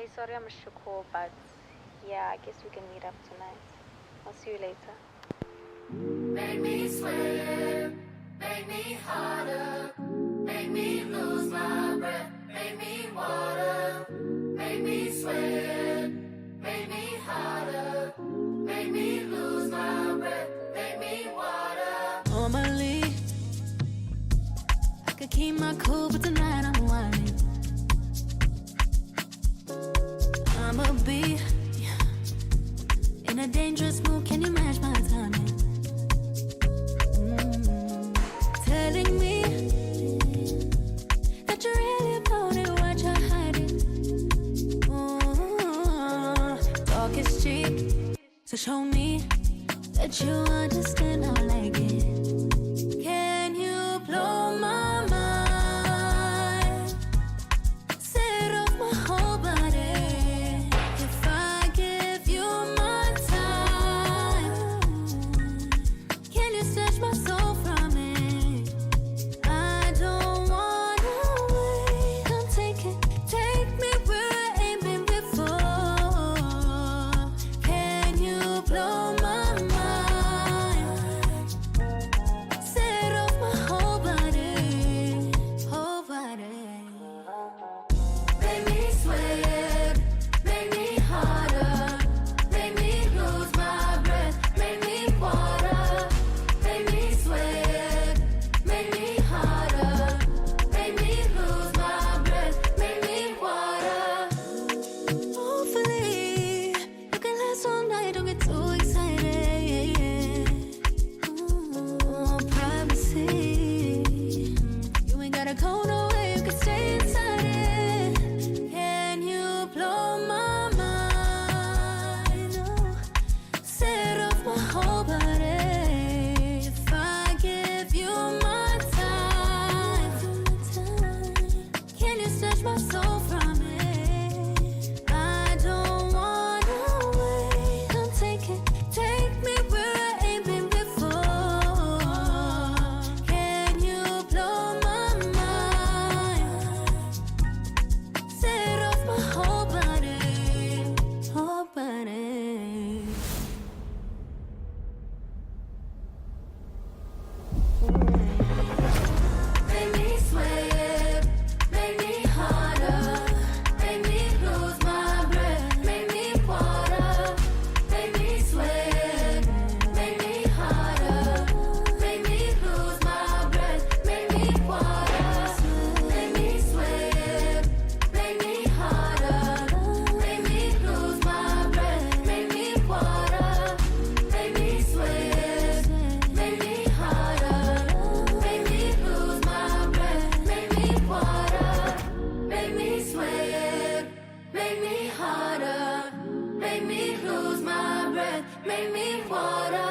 Hey, sorry I missed your call, but yeah, I guess we can meet up tonight. I'll see you later. Make me sweat, make me harder, make me lose my breath, make me water, make me sweat, make me harder, make me lose my breath, make me water. Normally, I could keep my cool, but tonight I'm whining. I'ma be in a dangerous mood, can you match my timing? Telling me that you're really about it, what you're hiding. Talk is cheap, so show me that you understand how I like it. Can you blow my mind? Set off my whole body. If I give you my time, can you snatch my soul from me? I don't wanna wait. Come take me where I ain't been before. Can you blow my mind? Set off my whole body, whole body. Make me sweat, make me harder, make me lose my breath, make me water, make me sweat, make me harder, make me lose my breath, make me water. Hopefully, you can last all night, don't get too excited. Privacy, you ain't gotta go nowhere, you can stay inside it. Can you blow my mind? Oh, set off my whole body. If I give you my time, can you snatch my soul from me? I don't wanna wait. Come take me where I ain't been before. Can you blow my mind? Set off my whole body, whole body. Make me sweat, make me harder, make me lose my breath, make me water, make me sweat, make me harder, make me lose my breath, make me water, make me sweat, make me harder, make me lose my breath, make me water, make me sweat, make me harder, make me lose my breath, make me water, make me sweat, make me harder, make me lose my breath, make me water.